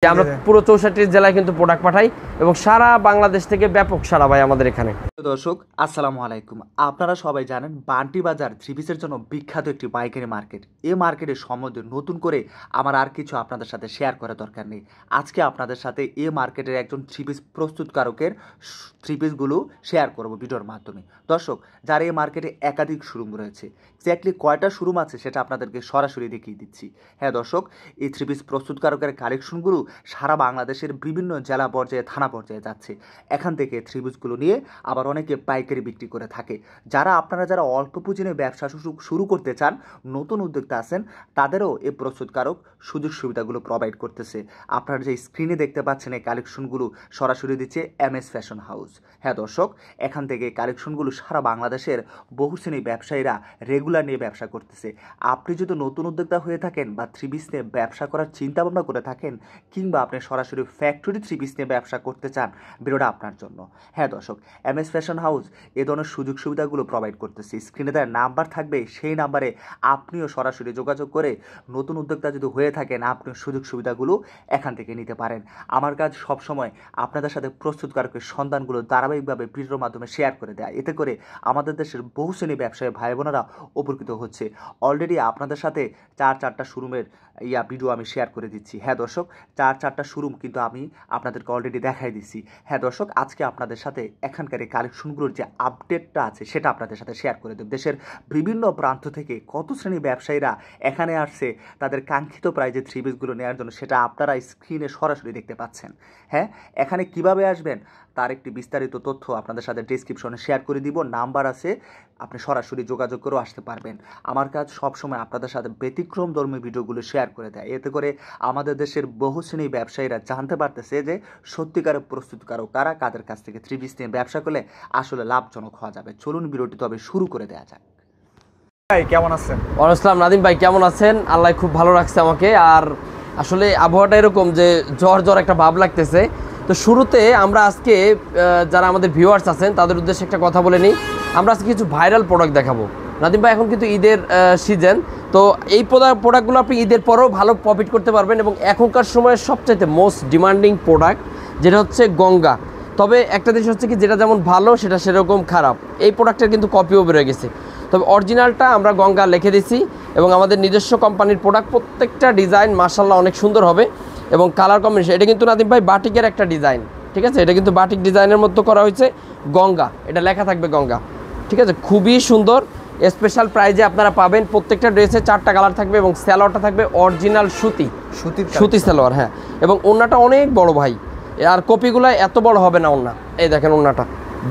আমরা পুরো 64 জেলায় কিন্তু প্রোডাক্ট পাঠাই এবং সারা বাংলাদেশ থেকে ব্যাপক সারা ভাই আমাদের এখানে। দর্শক আসসালামু আলাইকুম, আপনারা সবাই জানেন বান্টি বাজার থ্রি পিসের জন্য বিখ্যাত একটি পাইকারি মার্কেট। এই মার্কেটের সম্বন্ধে নতুন করে আমার আর কিছু আপনাদের সাথে শেয়ার করার দরকার নেই। আজকে আপনাদের সাথে এই মার্কেটের একজন থ্রি পিস প্রস্তুতকারকের থ্রি পিসগুলো শেয়ার করব ভিডিওর মাধ্যমে। দর্শক, যার এই মার্কেটে একাধিক শোরুম রয়েছে, এক্স্যাক্টলি কয়টা শোরুম আছে সেটা আপনাদেরকে সরাসরি দেখিয়ে দিচ্ছি। হ্যাঁ দর্শক, এই থ্রি পিস প্রস্তুতকারকের কালেকশনগুলো সারা বাংলাদেশের বিভিন্ন জেলা পর্যায়ে থানা পর্যায়ে যাচ্ছে। এখান থেকে থ্রি পিসগুলো নিয়ে আবার অনেকে পাইকারি বিক্রি করে থাকে। যারা অল্প পুঁজি নিয়ে ব্যবসা শুরু করতে চান, নতুন উদ্যোক্তা আছেন, তাদেরও এই প্রস্তুতকারক সুযোগ সুবিধাগুলো প্রোভাইড করতেছে। আপনারা যে স্ক্রিনে দেখতে পাচ্ছেন এই কালেকশনগুলো সরাসরি দিচ্ছে MS ফ্যাশন হাউস। হ্যাঁ দর্শক, এখান থেকে কালেকশনগুলো সারা বাংলাদেশের বহু শ্রেণী ব্যবসায়ীরা রেগুলার নিয়ে ব্যবসা করতেছে। আপনি যদি নতুন উদ্যোক্তা হয়ে থাকেন বা থ্রি পিস নিয়ে ব্যবসা করার চিন্তা ভাবনা করে থাকেন, কিংবা আপনি সরাসরি ফ্যাক্টরি থ্রি পিস নিয়ে ব্যবসা করতে চান, ভিডিওটা আপনার জন্য। হ্যাঁ দর্শক, MS ফ্যাশন হাউস এ ধরনের সুযোগ সুবিধাগুলো প্রোভাইড করতেছে। স্ক্রিনে তার নাম্বার থাকবে, সেই নাম্বারে আপনিও সরাসরি যোগাযোগ করে নতুন উদ্যোক্তা যদি হয়ে থাকেন, আপনি সুযোগ সুবিধাগুলো এখান থেকে নিতে পারেন। আমার কাজ সবসময় আপনাদের সাথে প্রস্তুতকারকের সন্ধানগুলো ধারাবাহিকভাবে ভিডিওর মাধ্যমে শেয়ার করে দেয়। এতে করে আমাদের দেশের বহু শ্রেণী ব্যবসায়ী ভাই বোনেরা উপকৃত হচ্ছে। অলরেডি আপনাদের সাথে চারটা শোরুমের ভিডিও আমি শেয়ার করে দিচ্ছি। হ্যাঁ দর্শক, চারটা শোরুম কিন্তু আমি আপনাদেরকে অলরেডি দেখাই দিচ্ছি। হ্যাঁ দর্শক, আজকে আপনাদের সাথে এখানকার এই কালেকশনগুলোর যে আপডেটটা আছে সেটা আপনাদের সাথে শেয়ার করে দেব। দেশের বিভিন্ন প্রান্ত থেকে কত শ্রেণী ব্যবসায়ীরা এখানে আসছে তাদের কাঙ্ক্ষিত প্রাইজে থ্রি পিসগুলো নেওয়ার জন্য, সেটা আপনারা স্ক্রিনে সরাসরি দেখতে পাচ্ছেন। হ্যাঁ, এখানে কিভাবে আসবেন তার একটি বিস্তারিত তথ্য আপনাদের সাথে ডেসক্রিপশনে শেয়ার করে দিব। নাম্বার আছে, আপনি সরাসরি যোগাযোগ করেও আসতে পারবেন। আমার কাজ সবসময় আপনাদের সাথে ব্যতিক্রম ধর্মী ভিডিওগুলো শেয়ার করে দেয়। এতে করে আমাদের দেশের বহু শ্রেণী ব্যবসায়ীরা জানতে পারতেছে যে সত্যিকারের প্রস্তুতকারক কারা, কাদের কাছ থেকে থ্রি পিস নিয়ে ব্যবসা করলে আসলে লাভজনক হওয়া যাবে। চলুন ভিডিওটি তবে শুরু করে দেওয়া যাক। ভাই কেমন আছেন? আসসালাম নাদিম ভাই, কেমন আছেন? আল্লাহ খুব ভালো রাখছে আমাকে। আর আসলে আবহাওয়াটা এরকম যে জ্বর একটা ভাব লাগতেছে। তো শুরুতে আমরা আজকে যারা আমাদের ভিউয়ার্স আছেন তাদের উদ্দেশ্যে একটা কথা বলে নিই। আমরা আজকে কিছু ভাইরাল প্রোডাক্ট দেখাবো। নাদিম ভাই, এখন কিন্তু ঈদের সিজন, তো এই প্রোডাক্টগুলো আপনি ঈদের পরেও ভালো প্রফিট করতে পারবেন। এবং এখনকার সময়ে সবচাইতে মোস্ট ডিমান্ডিং প্রোডাক্ট যেটা হচ্ছে গঙ্গা। তবে একটা জিনিস হচ্ছে কি, যেটা যেমন ভালো সেটা সেরকম খারাপ। এই প্রোডাক্টের কিন্তু কপিও বেরোয় গেছে, তবে অরিজিনালটা আমরা গঙ্গা লিখে দিছি এবং আমাদের নিজস্ব কোম্পানির প্রোডাক্ট। প্রত্যেকটা ডিজাইন মাশাআল্লাহ অনেক সুন্দর হবে এবং কালার কম্বিনেশন। এটা কিন্তু নাদিম ভাই বাটিকের একটা ডিজাইন, ঠিক আছে? এটা কিন্তু বাটিক ডিজাইনের মতো করা হয়েছে, গঙ্গা, এটা লেখা থাকবে গঙ্গা, ঠিক আছে? খুবই সুন্দর, স্পেশাল প্রাইজে আপনারা পাবেন। প্রত্যেকটা ড্রেসে 4টা কালার থাকবে এবং সালোয়ারটা থাকবে অরিজিনাল সুতি সালোয়ার। হ্যাঁ, এবং ওড়নাটা অনেক বড় ভাই, আর কপিগুলো এত বড় হবে না ওড়না। এই দেখেন ওড়নাটা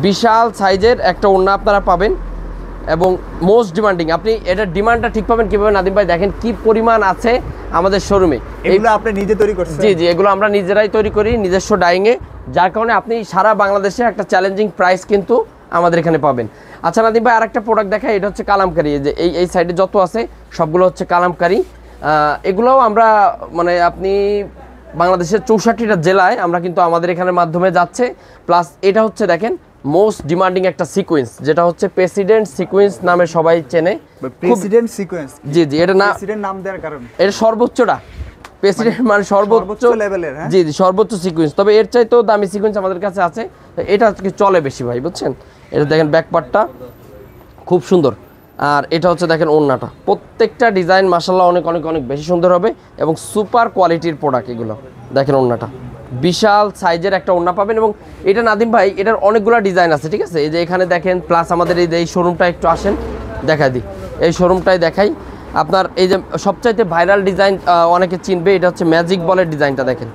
বিশাল সাইজের একটা ওড়না আপনারা পাবেন এবং মোস্ট ডিমান্ডিং। আপনি এটার ডিমান্ডটা ঠিক পাবেন কীভাবে নাদিম ভাই, দেখেন কি পরিমাণ আছে আমাদের শোরুমে। এগুলো আপনি নিজে তৈরি করছেন? জি, এগুলো আমরা নিজেরাই তৈরি করি নিজস্ব ডাইংয়ে, যার কারণে আপনি সারা বাংলাদেশে একটা চ্যালেঞ্জিং প্রাইস কিন্তু আমাদের এখানে পাবেন। আচ্ছা নাদিম ভাই, আরেকটা প্রোডাক্ট দেখাই। এটা হচ্ছে কালামকারি। যে এই সাইডে যত আছে সবগুলো হচ্ছে কালামকারি। এগুলোও আমরা মানে আপনি বাংলাদেশের 64টা জেলায় আমরা কিন্তু আমাদের এখানের মাধ্যমে যাচ্ছে। প্লাস এটা হচ্ছে দেখেন মোস্ট ডিমান্ডিং একটা সিকোয়েন্স, যেটা হচ্ছে প্রেসিডেন্ট সিকোয়েন্স নামে সবাই চেনে। President sequence? জি, এটা না, প্রেসিডেন্ট নাম দেওয়ার কারণ এটা সর্বোচ্চটা প্রেসিডেন্ট মানে সর্বোচ্চ লেভেলের। জি, সর্বোচ্চ সিকোয়েন্স। তবে এর চাইতেও দামি সিকোয়েন্স আমাদের কাছে আছে, এটা চলে বেশি ভাই, বুঝছেন? এটা দেখেন ব্যাকপার্টটা খুব সুন্দর, আর এটা হচ্ছে দেখেন ওড়নাটা। প্রত্যেকটা ডিজাইন মাশাআল্লাহ অনেক অনেক অনেক বেশি সুন্দর হবে এবং সুপার কোয়ালিটির প্রোডাক্ট এগুলো। দেখেন ওড়নাটা বিশাল সাইজের একটা ওড়না পাবেন। এবং এটা নাদিম ভাই এটার অনেকগুলো ডিজাইন আছে, ঠিক আছে? এই যে এখানে দেখেন, প্লাস আমাদের এই শোরুমটা একটু আসেন দেখাই দিই। এই শোরুমটাই দেখাই আপনার। এই যে সবচাইতে ভাইরাল ডিজাইন অনেকে চিনবে, এটা হচ্ছে ম্যাজিক বলের ডিজাইনটা। দেখেন,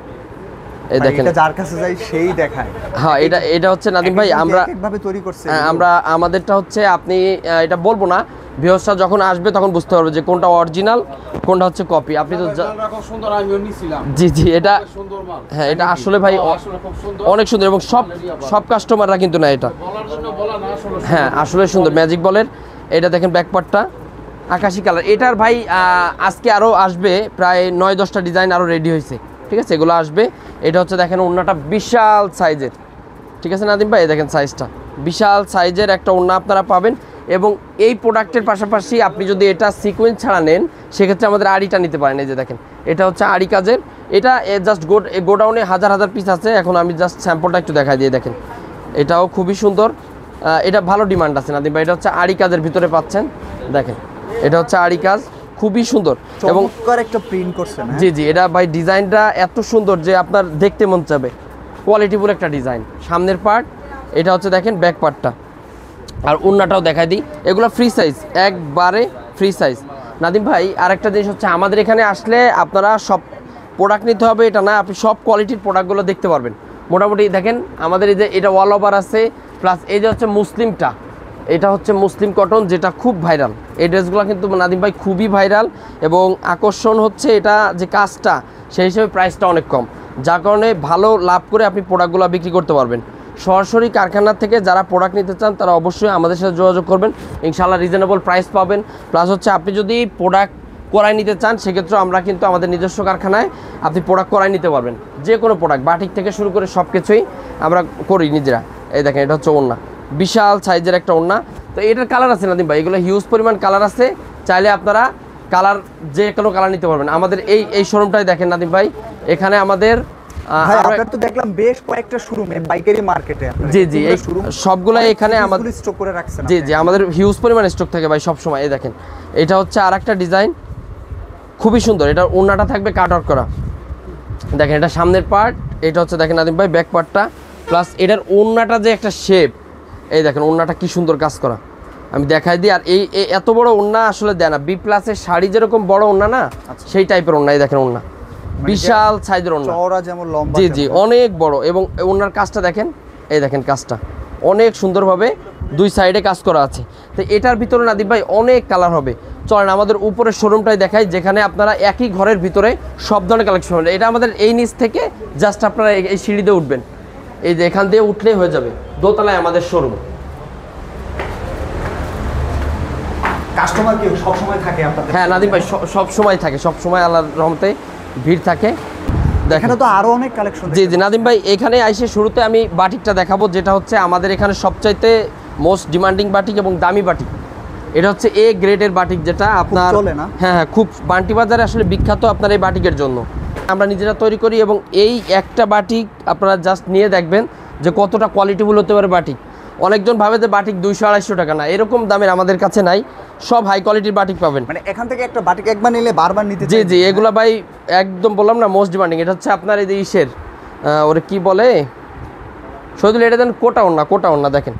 এই দেখেন, যার কাছে যাই সেই দেখায়। হ্যাঁ, এটা হচ্ছে নাদিম ভাই আমরা একভাবে তৈরি করছি। আমরা আমাদেরটা হচ্ছে, আপনি এটা বলবো না, ভিউয়ার্সরা যখন আসবে তখন বুঝতে পারবে যে কোনটা অরিজিনাল কোনটা হচ্ছে কপি। আপনি তো জি, এটা হ্যাঁ, এটা আসলে ভাই অনেক সুন্দর এবং সব কাস্টমাররা কিন্তু না এটা। হ্যাঁ, আসলে সুন্দর ম্যাজিক বলের। এটা দেখেন ব্যাকপার্টটা আকাশি কালার। এটার ভাই আজকে আরও আসবে প্রায় 9-10টা ডিজাইন আরও রেডি হয়েছে, ঠিক আছে? এগুলো আসবে। এটা হচ্ছে দেখেন ওড়নাটা বিশাল সাইজের, ঠিক আছে নাদিম ভাই? দেখেন সাইজটা বিশাল সাইজের একটা ওড়না আপনারা পাবেন। এবং এই প্রোডাক্টের পাশাপাশি আপনি যদি এটা সিকোয়েন্স ছাড়া নেন, সেক্ষেত্রে আমাদের আড়িটা নিতে পারেন। এই যে দেখেন, এটা হচ্ছে আড়ি কাজের, এটা জাস্ট গোডাউনে হাজার হাজার পিস আছে। এখন আমি জাস্ট স্যাম্পলটা একটু দেখাই দিয়ে দেখেন, এটাও খুবই সুন্দর। এটা ভালো ডিমান্ড আছে নাদিম ভাই। এটা হচ্ছে আড়ি কাজের ভিতরে পাচ্ছেন, দেখেন এটা হচ্ছে আড়ি কাজ, খুবই সুন্দর এবং একটা প্রিন্ট করছেন। জি জি, এটা ভাই ডিজাইনটা এত সুন্দর যে আপনার দেখতে মন চাবে, কোয়ালিটিফুল একটা ডিজাইন। সামনের পার্ট এটা হচ্ছে দেখেন, ব্যাক পার্টটা আর ওন্নাটাও দেখাই দিই। এগুলো ফ্রি সাইজ, একবারে ফ্রি সাইজ নাদিম ভাই। আরেকটা জিনিস হচ্ছে, আমাদের এখানে আসলে আপনারা সব প্রোডাক্ট নিতে হবে এটা না, আপনি সব কোয়ালিটির প্রোডাক্টগুলো দেখতে পারবেন। মোটামুটি দেখেন আমাদের এই যে এটা অল ওভার আছে, প্লাস এই যে হচ্ছে মুসলিমটা, এটা হচ্ছে মুসলিম কটন, যেটা খুব ভাইরাল। এই ড্রেসগুলো কিন্তু নাদিম ভাই খুবই ভাইরাল এবং আকর্ষণ হচ্ছে এটা যে কাজটা, সেই হিসেবে প্রাইসটা অনেক কম, যার কারণে ভালো লাভ করে আপনি প্রোডাক্টগুলো বিক্রি করতে পারবেন। সরাসরি কারখানা থেকে যারা প্রোডাক্ট নিতে চান তারা অবশ্যই আমাদের সাথে যোগাযোগ করবেন, ইনশাআল্লাহ রিজনেবল প্রাইস পাবেন। প্লাস হচ্ছে আপনি যদি প্রোডাক্ট করাই নিতে চান, সেক্ষেত্রে আমরা কিন্তু আমাদের নিজস্ব কারখানায় আপনি প্রোডাক্ট করাই নিতে পারবেন। যে কোনো প্রোডাক্ট, বাটিক থেকে শুরু করে সব কিছুই আমরা করি নিজেরা। এই দেখেন এটা হচ্ছে ওড়না, বিশাল সাইজের একটা ওড়না। তো এটার কালার আছে নাদিম ভাই, এগুলো হিউজ পরিমাণ কালার আছে, চাইলে আপনারা কালার যে কোনো কালার নিতে পারবেন। আমাদের এই শোরুমটাই দেখেন নাদিম ভাই, এখানে আমাদের আপনার তো দেখলাম বেশ কয়েকটা শোরুমে পাইকারি মার্কেটে। জি জি, এই সবগুলাই এখানে আমাদের স্টক করে রাখছেন। জি জি, আমাদের হিউজ পরিমাণ স্টক থাকে ভাই সব সময়। এই দেখেন এটা হচ্ছে আরেকটা ডিজাইন, খুবই সুন্দর। এটার ওড়নাটা থাকবে কাট আউট করা, দেখেন এটা সামনের পার্ট, এটা হচ্ছে দেখেন নাদিম ভাই ব্যাক পার্টটা, প্লাস এটার ওড়নাটা যে একটা শেপ, এই দেখেন ওড়নাটা কি সুন্দর কাজ করা, আমি দেখাই দিই। আর এই এত বড় ওড়না আসলে দেয় না, বি প্লাসের শাড়ি যেরকম বড় ওড়না না, সেই টাইপের ওড়না। এই দেখেন ওড়না বিশাল সাইজের ওড়না, চওড়া যেমন লম্বা, জি জি অনেক বড়। এবং ওড়নার কাজটা দেখেন, এই দেখেন কাজটা অনেক সুন্দরভাবে দুই সাইডে কাজ করা আছে। তো এটার ভিতরে নাদিম ভাই অনেক কালার হবে। চলেন আমাদের উপরের শোরুমটাই দেখাই, যেখানে আপনারা একই ঘরের ভিতরে সব ধরনের কালেকশন হবে। এটা আমাদের এই নিচ থেকে জাস্ট আপনারা এই সিঁড়ি দিয়ে উঠবেন, এই যে এখান দিয়ে উঠলেই হয়ে যাবে, দোতলায় আমাদের শোরুম। কাস্টমার কি সব সময় থাকে আপনাদের? হ্যাঁ নাদিম ভাই, সব সময় থাকে, সব সময় আল্লাহর রহমতে ভিড় থাকে। এখানে তো আরো অনেক কালেকশন। জি জি নাদিম ভাই, এখানে আইসে শুরুতে আমি বাটিকটা দেখাবো, যেটা হচ্ছে আমাদের এখানে সবচাইতে মোস্ট ডিমান্ডিং বাটিক এবং দামি বাটিক। এটা হচ্ছে এ গ্রেডের বাটিক, যেটা আপনার চলে না? হ্যাঁ হ্যাঁ, খুব বান্টি বাজারে আসলে বিখ্যাত আপনার এই বাটিকের জন্য। আমরা নিজেরা তৈরি করি এবং এই একটা বাটিক আপনারা জাস্ট নিয়ে দেখবেন যে কতটা কোয়ালিটিফুল হতে পারে বাটিক। অনেকজন ভাবে যে বাটিক 200-250 টাকা, না এরকম দামের আমাদের কাছে নাই, সব হাই কোয়ালিটির বাটিক পাবেন। মানে এখান থেকে একটা বাটিক একবার নিলে বারবার নিতে জি জি, এগুলা ভাই একদম বললাম না মোস্ট ডিমান্ডিং। এটা হচ্ছে আপনার এই যে ইসের ওরে কি বলে শহীদুল, এটা দেন কোটা ওড়না, দেখেন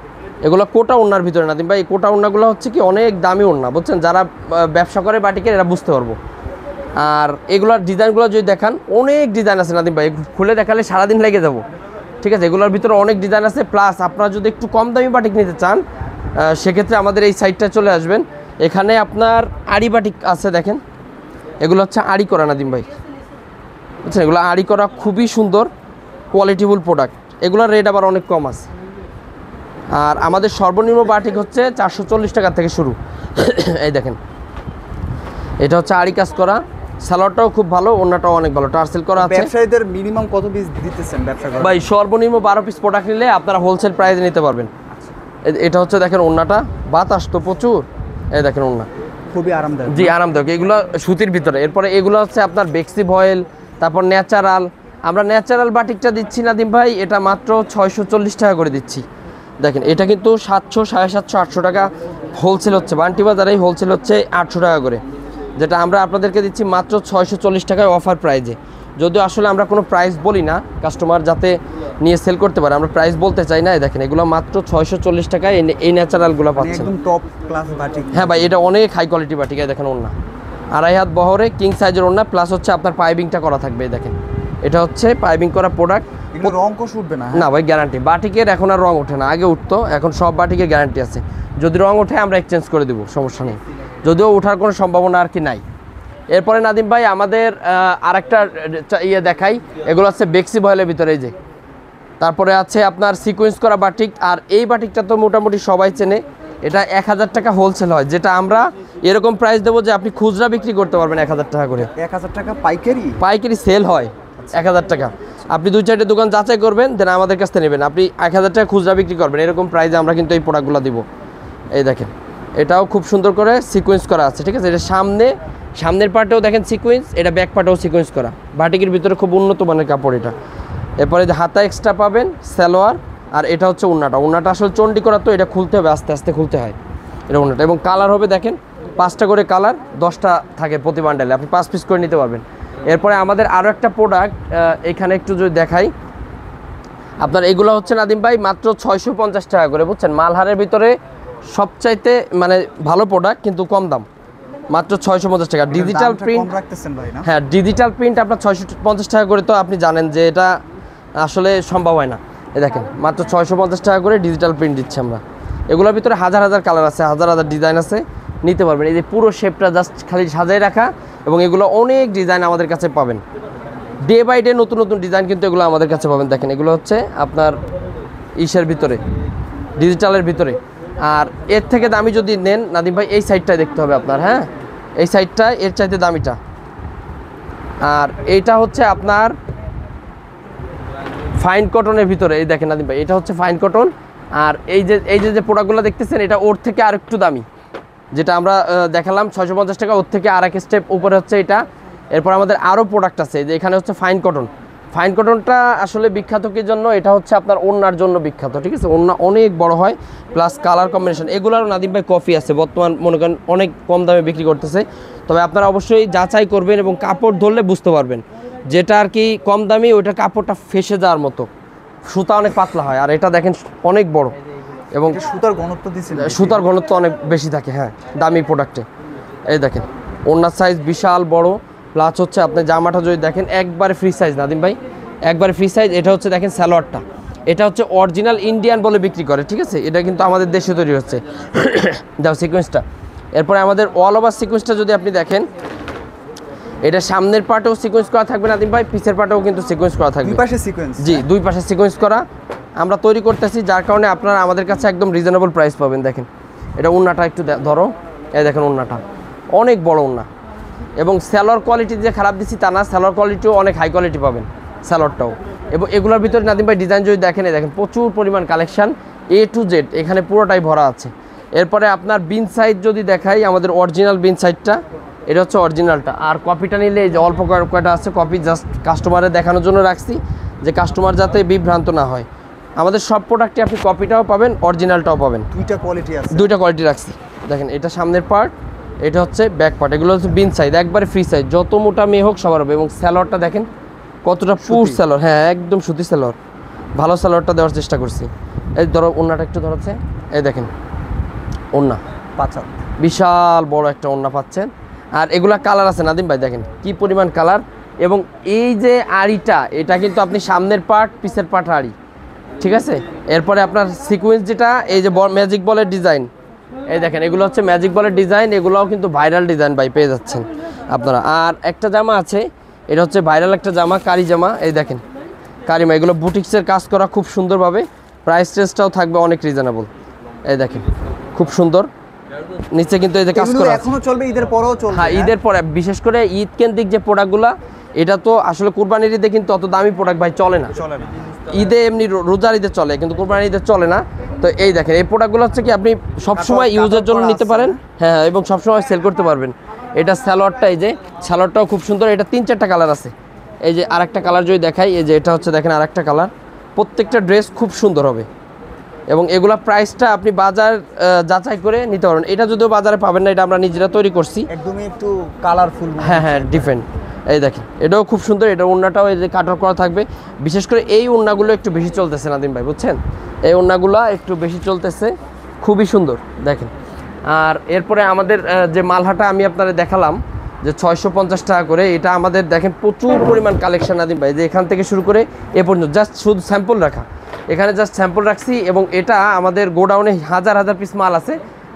এগুলো কোটা ওড়নার ভিতরে নাদিম ভাই। এই কোটা ওড়নাগুলো হচ্ছে কি অনেক দামি ওড়না, বুঝছেন, যারা ব্যবসা করে বাটিকের এরা বুঝতে পারবো। আর এগুলোর ডিজাইনগুলো যদি দেখান, অনেক ডিজাইন আছে নাদিম ভাই, খুলে দেখালে সারাদিন লেগে যাবো, ঠিক আছে। এগুলোর ভিতরে অনেক ডিজাইন আছে। প্লাস আপনারা যদি একটু কম দামি বাটিক নিতে চান, সেক্ষেত্রে আমাদের এই সাইডটা চলে আসবেন। এখানে আপনার আড়ি বাটিক আছে, দেখেন এগুলো হচ্ছে আড়ি করা নাদিম ভাই, বুঝছেন, এগুলো আড়ি করা, খুবই সুন্দর কোয়ালিটিফুল প্রোডাক্ট। এগুলোর রেট আবার অনেক কম আছে। আর আমাদের সর্বনিম্ন বাটিক হচ্ছে 440 টাকা থেকে শুরু। এই দেখেন এটা হচ্ছে আড়ি কাজ করা, সালোয়ারটাও খুব ভালো, ওড়নাটাও অনেক ভালো, টার্সেল করা আছে। ব্যবসায়ীদের মিনিমাম কত পিস দিতেছেন ব্যবসা করেন? ভাই সর্বনিম্ন 12 পিস প্রোডাক্ট নিলে আপনারা হোলসেল প্রাইসে নিতে পারবেন। এটা হচ্ছে দেখেন ওড়নাটা, বাতাস তো প্রচুর, এই দেখেন ওড়না খুবই আরামদায়ক। জি আরামদায়ক, এগুলো সুতির ভিতরে। এরপরে এগুলো হচ্ছে আপনার বেক্সি ভয়েল, তারপর ন্যাচারাল। আমরা ন্যাচারাল বাটিকটা দিচ্ছি নাদিম ভাই, এটা মাত্র 640 টাকা করে দিচ্ছি। দেখেন এটা কিন্তু 700, 750, 800 টাকা হোলসেল হচ্ছে, বান্টি বাজারেই হোলসেল হচ্ছে 800 টাকা করে, যেটা আমরা আপনাদেরকে দিচ্ছি মাত্র 640 টাকায় অফার প্রাইজে। যদিও আসলে আমরা কোনো প্রাইস বলি না, কাস্টমার যাতে নিয়ে সেল করতে পারে, আমরা প্রাইস বলতে চাই না। দেখেন এগুলো মাত্র 640 টাকায় এই ন্যাচারালগুলো পাচ্ছেন, একদম টপ ক্লাস বাটিক। হ্যাঁ ভাই, এটা অনেক হাই কোয়ালিটি বাটিক। দেখেন ওড়না 2.5 হাত বহরে কিং সাইজের ওড়না, প্লাস হচ্ছে আপনার পাইপিংটা করা থাকবে। দেখেন এটা হচ্ছে পাইপিং করা প্রোডাক্ট। এগুলো রং কোষ উঠবে না? না ভাই, গ্যারান্টি। বাটিকের এখন আর রং ওঠে না, আগে উঠতো, এখন সব বাটিকের গ্যারান্টি আছে। যদি রং ওঠে আমরা এক্সচেঞ্জ করে দেবো, সমস্যা নেই, যদিও ওঠার কোনো সম্ভাবনা আর কি নাই। এরপরে নাদিম ভাই আমাদের আরেকটা ইয়ে দেখাই, এগুলো হচ্ছে বেক্সি ভয়েলের ভিতরে, এই যে। তারপরে আছে আপনার সিকোয়েন্স করা বাটিক, আর এই বাটিকটা তো মোটামুটি সবাই চেনে, এটা 1000 টাকা হোলসেল হয়, যেটা আমরা এরকম প্রাইস দেবো যে আপনি খুচরা বিক্রি করতে পারবেন 1000 টাকা করে। 1000 টাকা পাইকারি সেল হয় 1000 টাকা। আপনি 2-4টে দোকান যাচাই করবেন, দেন আমাদের কাছ থেকে নেবেন, আপনি 1000 টাকা খুচরা বিক্রি করবেন, এরকম প্রাইসে আমরা কিন্তু এই প্রোডাক্টগুলো দিব। এই দেখেন এটাও খুব সুন্দর করে সিকোয়েন্স করা আছে, ঠিক আছে। এটা সামনে সামনের পার্টেও দেখেন সিকোয়েন্স, এটা ব্যাক পার্টেও সিকোয়েন্স করা, বাটিকের ভিতরে খুব উন্নত মানের কাপড় এটা। এরপরে যে হাতা এক্সট্রা পাবেন, সালোয়ার, আর এটা হচ্ছে ওড়নাটা আসলে চন্ডি করা, তো এটা খুলতে হবে, আস্তে আস্তে খুলতে হয় এটা ওড়নাটা। এবং কালার হবে দেখেন 5টা করে কালার, 10টা থাকে প্রতি বান্ডেলে, আপনি 5 পিস করে নিতে পারবেন। এরপরে আমাদের আরও একটা প্রোডাক্ট এখানে একটু যদি দেখাই আপনার, এগুলো হচ্ছে নাদিম ভাই মাত্র 650 টাকা করে, বুঝছেন, মালহারের ভিতরে সবচাইতে মানে ভালো প্রোডাক্ট কিন্তু কম দাম, মাত্র 650 টাকা। ডিজিটাল প্রিন্ট রাখতেছেন ভাই না? হ্যাঁ, ডিজিটাল প্রিন্ট আপনার 650 টাকা করে, তো আপনি জানেন যে এটা আসলে সম্ভব হয় না। এই দেখেন মাত্র 650 টাকা করে ডিজিটাল প্রিন্ট দিচ্ছি আমরা। এগুলোর ভিতরে হাজার হাজার কালার আছে, হাজার হাজার ডিজাইন আছে, নিতে পারবেন। এই যে পুরো শেপটা জাস্ট খালি সাজাই রাখা, এবং এগুলো অনেক ডিজাইন আমাদের কাছে পাবেন, ডে বাই ডে নতুন নতুন ডিজাইন কিন্তু এগুলো আমাদের কাছে পাবেন। দেখেন এগুলো হচ্ছে আপনার ইসের ভিতরে, ডিজিটালের ভিতরে। আর এর থেকে দামি যদি নেন নাদিম ভাই, এই সাইডটাই দেখতে হবে আপনার, হ্যাঁ, এই সাইডটা এর চাইতে দামিটা। আর এইটা হচ্ছে আপনার ফাইন কটনের ভিতরে, এই দেখেন নাদিম ভাই, এটা হচ্ছে ফাইন কটন। আর এই যে প্রোডাক্টগুলো দেখতেছেন, এটা ওর থেকে আর একটু দামি, যেটা আমরা দেখালাম 650 টাকা, ওর থেকে আর এক স্টেপ উপরে হচ্ছে এটা। এরপর আমাদের আরও প্রোডাক্ট আছে, যে এখানে হচ্ছে ফাইন কটন। ফাইন কটনটা আসলে বিখ্যাত কি জন্য, এটা হচ্ছে আপনার ওড়নার জন্য বিখ্যাত, ঠিক আছে, ওড়না অনেক বড় হয়, প্লাস কালার কম্বিনেশন। এগুলোরও নাদিম ভাই কফি আছে, বর্তমান মনে করেন অনেক কম দামে বিক্রি করতেছে, তবে আপনারা অবশ্যই যাচাই করবেন এবং কাপড় ধরলে বুঝতে পারবেন, যেটা আর কি কম দামি ওইটা কাপড়টা ফেসে যাওয়ার মতো, সুতা অনেক পাতলা হয়। আর এটা দেখেন অনেক বড়, এবং সুতার ঘনত্ব দিচ্ছেন, সুতার ঘনত্ব অনেক বেশি থাকে, হ্যাঁ, দামি প্রোডাক্টে। এই দেখেন ওড়নার সাইজ বিশাল বড়, প্লাস হচ্ছে আপনি জামাটা যদি দেখেন একবারে ফ্রি সাইজ নাদিম ভাই, একবারে ফ্রি সাইজ। এটা হচ্ছে দেখেন সালোয়ারটা, এটা হচ্ছে অরিজিনাল ইন্ডিয়ান বলে বিক্রি করে, ঠিক আছে, এটা কিন্তু আমাদের দেশে তৈরি হচ্ছে। দাও সিকোয়েন্সটা। এরপরে আমাদের অল ওভার সিকোয়েন্সটা যদি আপনি দেখেন, এটা সামনের পার্টেও সিকোয়েন্স করা থাকবে নাদিম ভাই, পিছের পার্টেও কিন্তু সিকোয়েন্স করা থাকবে, দুই পাশে সিকোয়েন্স। জি, দুই পাশে সিকোয়েন্স করা আমরা তৈরি করতেছি, যার কারণে আপনারা আমাদের কাছে একদম রিজনেবল প্রাইস পাবেন। দেখেন এটা ওড়নাটা একটু ধরো, এই দেখেন ওড়নাটা অনেক বড় ওড়না, এবং স্যালোয়ার কোয়ালিটি যে খারাপ দিচ্ছি তা না, স্যালোয়ার কোয়ালিটিও অনেক হাই কোয়ালিটি পাবেন স্যালোয়ারটাও। এবং এগুলোর ভিতরে নাদিম ভাই ডিজাইন যদি দেখেন, দেখেন প্রচুর পরিমাণ কালেকশান, A to Z এখানে পুরোটাই ভরা আছে। এরপরে আপনার বিন সাইড যদি দেখাই, আমাদের অরিজিনাল বিন সাইডটা, এটা হচ্ছে অরিজিনালটা। আর কপিটা নিলে এই যে অল্প কয়টা আছে কপি, জাস্ট কাস্টমারে দেখানোর জন্য রাখছি, যে কাস্টমার যাতে বিভ্রান্ত না হয়। আমাদের সব প্রোডাক্টে আপনি কপিটাও পাবেন, অরিজিনালটাও পাবেন, দুইটা কোয়ালিটি আছে, দুইটা কোয়ালিটি রাখছি। দেখেন এটা সামনের পার্ট, এটা হচ্ছে ব্যাক পার্ট, এগুলো হচ্ছে বিন সাইজ, একবারে ফ্রি সাইজ, যত মোটা মেয়ে হোক সবার হবে। এবং স্যালোয়ারটা দেখেন কতটা পুর স্যালোয়ার, হ্যাঁ একদম সুতি স্যালোয়ার, ভালো স্যালোয়ারটা দেওয়ার চেষ্টা করছি। এই ধরো ওড়নাটা একটু ধরছে, এই দেখেন ওড়না পাঁচা, বিশাল বড় একটা ওড়না পাচ্ছেন। আর এগুলা কালার আছে নাদিম ভাই, দেখেন কি পরিমাণ কালার। এবং এই যে আড়িটা, এটা কিন্তু আপনি সামনের পার্ট পিছের পার্ট আড়ি, ঠিক আছে। এরপরে আপনার সিকোয়েন্স যেটা, এই যে ম্যাজিক বলের ডিজাইন, এই দেখেন এগুলো হচ্ছে ম্যাজিক বলের ডিজাইন, এগুলোও কিন্তু ভাইরাল ডিজাইন ভাই পেয়ে যাচ্ছেন আপনারা। আর একটা জামা আছে, এটা হচ্ছে ভাইরাল একটা জামা, কারি জামা, এই দেখেন কারিমা, এগুলো বুটিক্সের কাজ করা খুব সুন্দরভাবে, প্রাইস রেঞ্জটাও থাকবে অনেক রিজনেবল। এই দেখেন খুব সুন্দর, নিচে কিন্তু এই যে কাজ করা এখনো চলবে, ঈদের পরেও চলবে। হ্যাঁ, ঈদের পরে, বিশেষ করে ঈদ কেন্দ্রিক যে প্রোডাক্টগুলো, এটা তো আসলে কুরবানির ঈদে কিন্তু অত দামি প্রোডাক্ট ভাই চলে না, চলে না। ঈদে এমনি রোজার ঈদে চলে, কিন্তু কুরবানির ঈদে চলে না। তো এই দেখেন এই প্রোডাক্টগুলো হচ্ছে কি আপনি সবসময় ইউজের জন্য নিতে পারেন, হ্যাঁ, এবং সবসময় সেল করতে পারবেন। এটা স্যালোয়ারটা, এই যে স্যালোয়ারটাও খুব সুন্দর, এটা 3-4টা কালার আছে। এই যে আরেকটা কালার যদি দেখাই, এই যে এটা হচ্ছে দেখেন আরেকটা কালার, প্রত্যেকটা ড্রেস খুব সুন্দর হবে। এবং এগুলা প্রাইসটা আপনি বাজার যাচাই করে নিতে পারবেন। এটা যদিও বাজারে পাবেন না, এটা আমরা নিজেরা তৈরি করছি, একদমই একটু কালারফুল, হ্যাঁ হ্যাঁ ডিফারেন্ট। এই দেখেন এটাও খুব সুন্দর, এটা ওড়নাটাও এই যে কাটার করা থাকবে। বিশেষ করে এই ওড়নাগুলো একটু বেশি চলতেছে নাদিম ভাই, বুঝছেন, এই ওড়নাগুলো একটু বেশি চলতেছে, খুবই সুন্দর দেখেন। আর এরপরে আমাদের যে মালহাটা আমি আপনাদের দেখালাম যে 650 টাকা করে, এটা আমাদের দেখেন প্রচুর পরিমাণ কালেকশন নাদিম ভাই, যে এখান থেকে শুরু করে এ পর্যন্ত জাস্ট শুধু স্যাম্পল রাখা, এখানে জাস্ট স্যাম্পল রাখছি। এবং এটা আমাদের গোডাউনে হাজার হাজার পিস মাল আছে,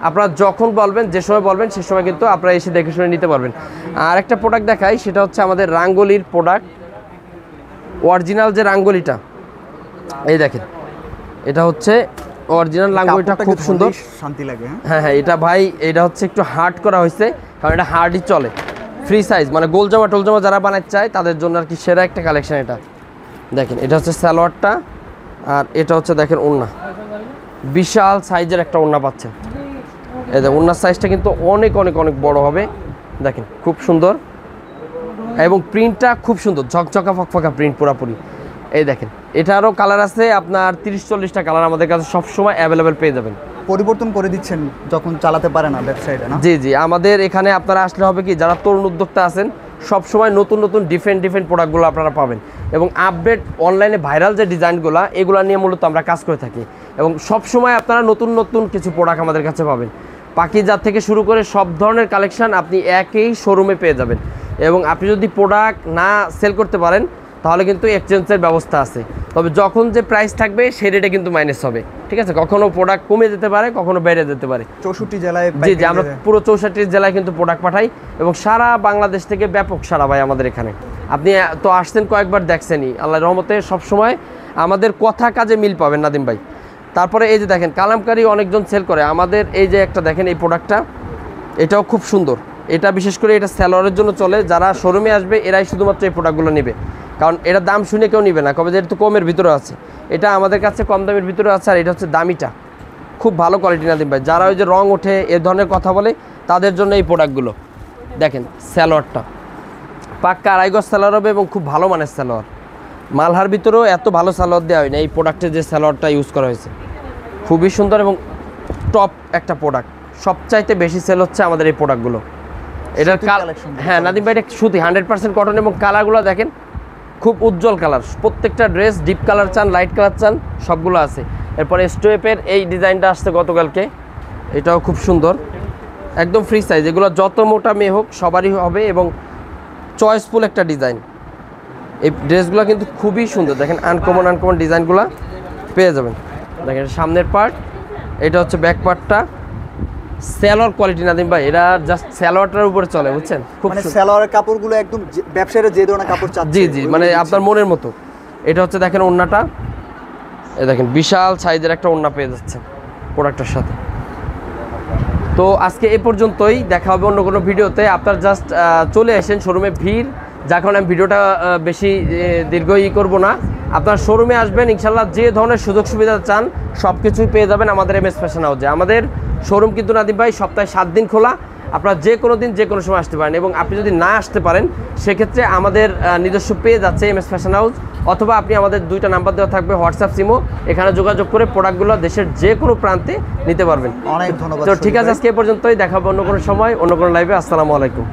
আপনারা যখন বলবেন, যে সময় বলবেন সে সময় কিন্তু আপনারা এসে দেখে শুনে নিতে পারবেন। আর একটা প্রোডাক্ট দেখাই, সেটা হচ্ছে আমাদের রাঙ্গোলির প্রোডাক্ট, অরিজিনাল যে রাঙ্গোলিটা, এই দেখেন এটা হচ্ছে অরিজিনাল রাঙ্গোলিটা, খুব সুন্দর, শান্তি লাগে। হ্যাঁ হ্যাঁ, এটা ভাই এটা হচ্ছে একটু হার্ড করা হয়েছে, কারণ এটা হার্ডই চলে, ফ্রি সাইজ, মানে গোল জামা টোল জামা যারা বানাতে চায় তাদের জন্য আর কি সেরা একটা কালেকশন এটা। দেখেন এটা হচ্ছে সালোয়ারটা, আর এটা হচ্ছে দেখেন ওড়না, বিশাল সাইজের একটা ওড়না পাচ্ছেন। এই যে ওড়নার সাইজটা কিন্তু অনেক অনেক অনেক বড় হবে, দেখেন খুব সুন্দর এবং প্রিন্টটা খুব সুন্দর, ঝকঝকা ফকফকা প্রিন্ট পুরাপুরি। এই দেখেন এটারও কালার আছে আপনার 30-40টা কালার আমাদের কাছে সবসময় অ্যাভেলেবেল পেয়ে যাবেন। পরিবর্তন করে দিচ্ছেন যখন চালাতে পারে না ব্যবসায়ীরা, না? জি জি, আমাদের এখানে আপনারা আসলে হবে কি, যারা তরুণ উদ্যোক্তা আছেন সবসময় নতুন নতুন ডিফারেন্ট প্রোডাক্টগুলো আপনারা পাবেন এবং আপডেট অনলাইনে ভাইরাল যে ডিজাইনগুলো এগুলো নিয়ে মূলত আমরা কাজ করে থাকি এবং সবসময় আপনারা নতুন নতুন কিছু প্রোডাক্ট আমাদের কাছে পাবেন। পাকিজাত থেকে শুরু করে সব ধরনের কালেকশন আপনি একই শোরুমে পেয়ে যাবেন এবং আপনি যদি প্রোডাক্ট না সেল করতে পারেন তাহলে কিন্তু এক্সচেঞ্জের ব্যবস্থা আছে, তবে যখন যে প্রাইস থাকবে সেই রেটে কিন্তু মাইনাস হবে, ঠিক আছে? কখনো প্রোডাক্ট কমে যেতে পারে, কখনো বেড়ে যেতে পারে। 64 জেলায় জি জি, আমরা পুরো 64 জেলায় কিন্তু প্রোডাক্ট পাঠাই এবং সারা বাংলাদেশ থেকে ব্যাপক সারা ভাই আমাদের এখানে। আপনি তো আসছেন কয়েকবার, দেখছেনই, আল্লাহর রহমতে সবসময় আমাদের কথা কাজে মিল পাবেন নাদিম ভাই। তারপরে এই যে দেখেন কালামকারী অনেকজন সেল করে, আমাদের এই যে একটা দেখেন এই প্রোডাক্টটা, এটাও খুব সুন্দর। এটা বিশেষ করে এটা স্যালোয়ারের জন্য চলে, যারা শোরুমে আসবে এরাই শুধুমাত্র এই প্রোডাক্টগুলো নেবে, কারণ এটা দাম শুনে কেউ নেবে না, কবে যে এটা তো কমের ভিতরে আছে। এটা আমাদের কাছে কম দামের ভিতরে আছে, আর এটা হচ্ছে দামিটা, খুব ভালো কোয়ালিটি নাদিম ভাই। যারা ওই যে রং ওঠে এ ধরনের কথা বলে তাদের জন্য এই প্রোডাক্টগুলো। দেখেন স্যালোয়ারটা পাক্কা 2.5 গজ স্যালোয়ার হবে এবং খুব ভালো মানের স্যালোয়ার। মালহার ভিতরেও এত ভালো স্যালোয়ার দেওয়া হয় না, এই প্রোডাক্টের যে স্যালোয়ারটা ইউজ করা হয়েছে খুবই সুন্দর এবং টপ একটা প্রোডাক্ট। সবচাইতে বেশি সেল হচ্ছে আমাদের এই প্রোডাক্টগুলো। এটার হ্যাঁ নাদিম ভাই, এটা সুতি 100% কটন এবং কালারগুলো দেখেন খুব উজ্জ্বল কালার। প্রত্যেকটা ড্রেস ডিপ কালার চান, লাইট কালার চান, সবগুলো আছে। এরপরে স্টোয়েপের এই ডিজাইনটা আসছে গতকালকে, এটাও খুব সুন্দর, একদম ফ্রি সাইজ। এগুলো যত মোটা মেয়ে হোক সবারই হবে এবং চয়েসফুল একটা ডিজাইন। এই ড্রেসগুলো কিন্তু খুবই সুন্দর, দেখেন আনকমন ডিজাইনগুলো পেয়ে যাবেন। দেখেন সামনের পার্ট, এটা হচ্ছে ব্যাক পার্টটা। সেলোয়ার কোয়ালিটি নাদিম ভাই, এটা জাস্ট সেলোয়ারটার উপরে চলে, বুঝছেন? খুব মানে সেলোয়ারের কাপড়গুলো একদম ব্যবসায়ীরা যে ধরনের কাপড় চাচ্ছে, জি জি, মানে আপনার মনের মতো। এটা হচ্ছে দেখেন ওড়নাটা, এই দেখেন বিশাল সাইজের একটা ওড়না পেয়ে যাচ্ছে প্রোডাক্টের সাথে। তো আজকে এই পর্যন্তই, দেখা হবে অন্য কোনো ভিডিওতে। আপনারা জাস্ট চলে আসেন শোরুমে, ভিড় যার কারণে আমি ভিডিওটা বেশি দীর্ঘ করব না। আপনার শোরুমে আসবেন, ইনশাল্লাহ যে ধরনের সুযোগ সুবিধা চান সব কিছুই পেয়ে যাবেন আমাদের MS ফ্যাশন হাউসে। আমাদের শোরুম কিন্তু নাদিম ভাই সপ্তাহে 7 দিন খোলা, আপনারা যে কোনো দিন যে কোনো সময় আসতে পারেন এবং আপনি যদি না আসতে পারেন সেক্ষেত্রে আমাদের নিজস্ব পেজ আছে MS ফ্যাশন হাউস, অথবা আপনি আমাদের 2টা নাম্বার দেওয়া থাকবে, হোয়াটসঅ্যাপ সিমো, এখানে যোগাযোগ করে প্রোডাক্টগুলো দেশের যে কোনো প্রান্তে নিতে পারবেন। অনেক ধন্যবাদ। তো ঠিক আছে, আজকে এ পর্যন্তই, দেখাবো অন্য কোনো সময় অন্য কোনো লাইভে। আসসালামু আলাইকুম।